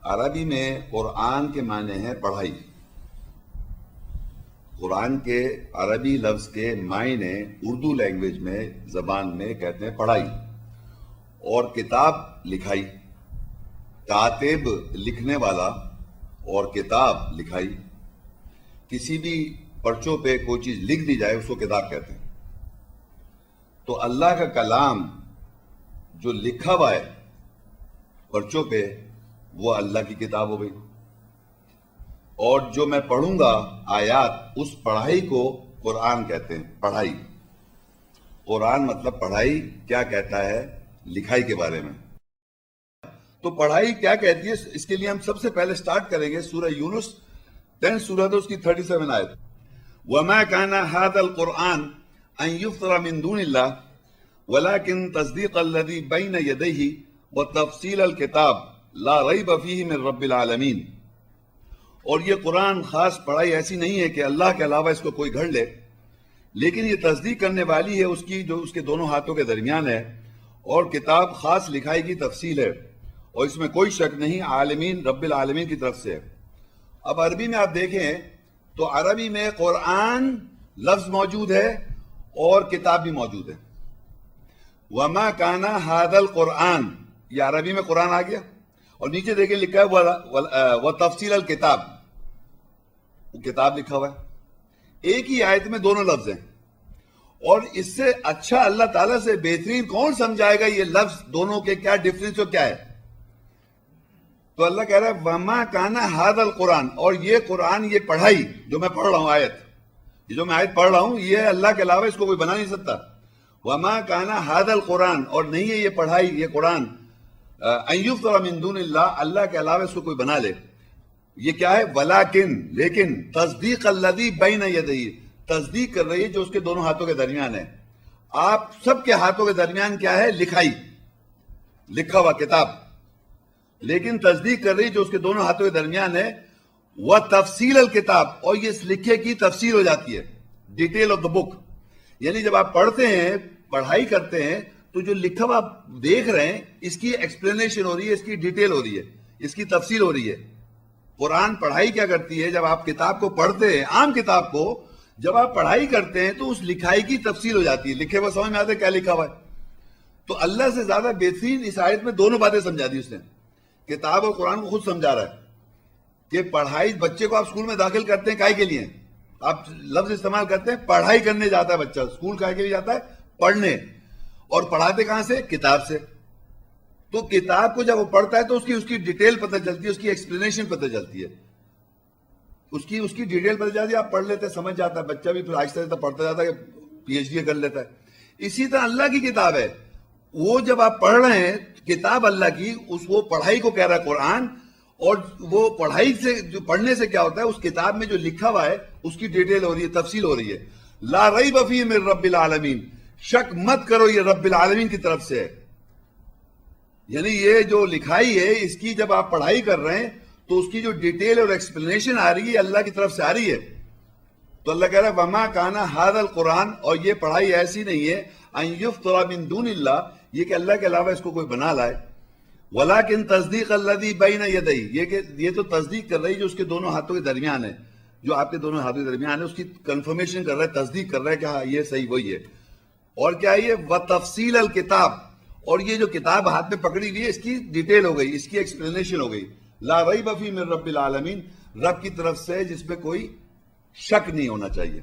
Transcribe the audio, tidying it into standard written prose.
عربی میں قرآن کے معنی ہے پڑھائی. قرآن کے عربی لفظ کے معنی اردو لینگویج میں زبان میں کہتے ہیں پڑھائی، اور کتاب لکھائی. کاتب لکھنے والا اور کتاب لکھائی. کسی بھی پرچوں پہ کوئی چیز لکھ دی جائے اس کو کتاب کہتے ہیں. تو اللہ کا کلام جو لکھا ہوا ہے پرچوں پہ وہ اللہ کی کتاب ہو گئی، اور جو میں پڑھوں گا آیات اس پڑھائی کو قرآن کہتے ہیں. پڑھائی، قرآن مطلب پڑھائی کیا کہتا ہے لکھائی کے بارے میں. تو پڑھائی کیا کہتی ہے اس کے لیے ہم سب سے پہلے سٹارٹ کریں گے سورہ یونس 10 سورہ اس کی 37 آیت. وَمَا كَانَ هَذَا الْقُرْآنِ أَن يُفْتَرَ مِن دُونِ اللَّهِ وَلَكِن تَصْدِيقَ الَّذِي بَيْنَ يَدَيْهِ وَتَفْصِيلَ الْكِتَابِ لَا رَيْبَ فِيهِ مِن رَبِّ الْعَالَمِينَ. اور یہ قرآن خاص پڑھائی ایسی نہیں ہے کہ اللہ کے علاوہ اس کو کوئی گھڑ لے، لیکن یہ تصدیق کرنے والی ہے اس کی جو اس کے دونوں ہاتھوں کے درمیان ہے، اور کتاب خاص لکھائی کی تفصیل ہے، اور اس میں کوئی شک نہیں عالمین رب العالمین کی طرف سے ہے. اب عربی میں آپ دیکھیں تو عربی میں قرآن لفظ موجود ہے اور کتاب بھی موجود ہے. وَمَا كَانَ هَذَا الْقُرْآنِ، یہ عربی میں قرآن آ گیا، اور نیچے دیکھیں لکھا ہے وَتَفْصِيلَ الْكِتَابِ، وہ کتاب لکھا ہوا ہے. ایک ہی آیت میں دونوں لفظ ہیں، اور اس سے اچھا اللہ تعالیٰ سے بہترین کون سمجھائے گا یہ لفظ دونوں کے کیا ڈفرینس اور کیا ہے. تو اللہ کہہ رہا ہے وَمَا كَانَ هَذَا الْقُرْآنِ، اور یہ قرآن، یہ پڑھائی جو میں پڑھ رہا ہوں آیت، یہ جو میں آیت پڑھ رہا ہوں یہ اللہ کے علاوہ اس کو کوئی بنا نہیں سکتا. وَمَا كَانَ هَذَا الْقُرْآنِ، اور نہیں ہے یہ پڑھائی، یہ قرآن أَن يُفْتَرَ مِن دُونِ اللَّهِ، اللہ کے علاوہ اس کو کوئی بنا لے. یہ کیا ہے؟ وَلَكِن، لیکن تصدیق الَّذِي بَيْنَ يَدَيْهِ، تصدیق کر رہی ہے جو اس کے دونوں ہاتھوں کے درمیان ہے. آپ سب کے ہاتھوں کے درمیان کیا ہے؟ لکھائی، لکھا ہوا کتاب. لیکن تصدیق کر رہی جو اس کے دونوں ہاتھوں کے درمیان ہے وَتَفْصِيلَ الْكِتَابِ، اور یہ اس لکھے کی تفصیل ہو جاتی ہے، ڈیٹیل آف دا بک. یعنی جب آپ پڑھتے ہیں، پڑھائی کرتے ہیں، تو جو لکھا ہوا آپ دیکھ رہے ہیں اس کی ایکسپلینیشن ہو رہی ہے، اس کی ڈیٹیل ہو رہی ہے، اس کی تفصیل ہو رہی ہے. قرآن پڑھائی کیا کرتی ہے؟ جب آپ کتاب کو پڑھتے ہیں، عام کتاب کو جب آپ پڑھائی کرتے ہیں تو اس لکھائی کی تفصیل ہو جاتی ہے، لکھے ہوا سمجھ میں آتا ہے کیا لکھا ہوا ہے. تو اللہ سے زیادہ بہترین اس آیت میں دونوں باتیں سمجھا دی اس نے. کتاب اور قرآن کو خود سمجھا رہا ہے کہ پڑھائی، بچے کو آپ اسکول میں داخل کرتے ہیں کائے کے لیے؟ آپ لفظ استعمال کرتے ہیں پڑھائی کرنے جاتا ہے بچہ، اسکول کائے کے لیے جاتا ہے؟ پڑھنے. اور پڑھاتے کہاں سے؟ کتاب سے. تو کتاب کو جب وہ پڑھتا ہے تو اس کی ڈیٹیل پتہ چلتی ہے، اس کی ایکسپلینیشن پتہ چلتی ہے، اس کی ڈیٹیل پتہ چلتی ہے. آپ پڑھ لیتے ہیں، سمجھ جاتا ہے بچہ بھی، پھر آہستہ آہستہ پڑھتا جاتا ہے، پی ایچ ڈی کر لیتا ہے. اسی طرح اللہ کی کتاب ہے، وہ جب آپ پڑھ رہے ہیں کتاب اللہ کی، وہ پڑھائی کو کہہ رہا ہے قرآن. اور وہ پڑھائی سے، جو پڑھنے سے کیا ہوتا ہے، اس کتاب میں جو لکھا ہوا ہے اس کی ڈیٹیل ہو رہی ہے، تفصیل ہو رہی ہے. لا ریب فیہ من رب العالمین، شک مت کرو یہ رب العالمین کی طرف سے ہے. یعنی یہ جو لکھائی ہے اس کی جب آپ پڑھائی کر رہے ہیں تو اس کی جو ڈیٹیل اور ایکسپلینیشن آ رہی ہے اللہ کی طرف سے آ رہی ہے. تو اللہ کہہ رہا ہے وَمَا كَانَ هَذَا الْقُرْآنِ، اور یہ پڑھائی ایسی نہیں ہے أَن يُفْتَرَ مِن دُونِ اللَّهِ، یہ کہ اللہ کے علاوہ اس کو کوئی بنا لائے. وَلَكِن تَصْدِيقَ الَّذِي بَيْنَ يَدَيْهِ، یہ تو تصدیق کر رہی جو اس کے دونوں ہاتھوں کے درمیان ہے، جو آپ کے دونوں ہاتھوں کے درمیان ہے اس کی کنفرمیشن کر رہا ہے، تصدیق کر رہا ہے کہ ہاں یہ صحیح وہی ہے. اور کیا ہے یہ وَتَفْصِيلَ الْكِتَابِ، اور یہ جو کتاب ہاتھ میں پکڑی ہوئی ہے اس کی ڈیٹیل ہو گئی، اس کی ایکسپلینیشن ہو گئی. لا ریب فیہ من رب العالمین، رب کی طرف سے جس میں کوئی شک نہیں ہونا چاہیے.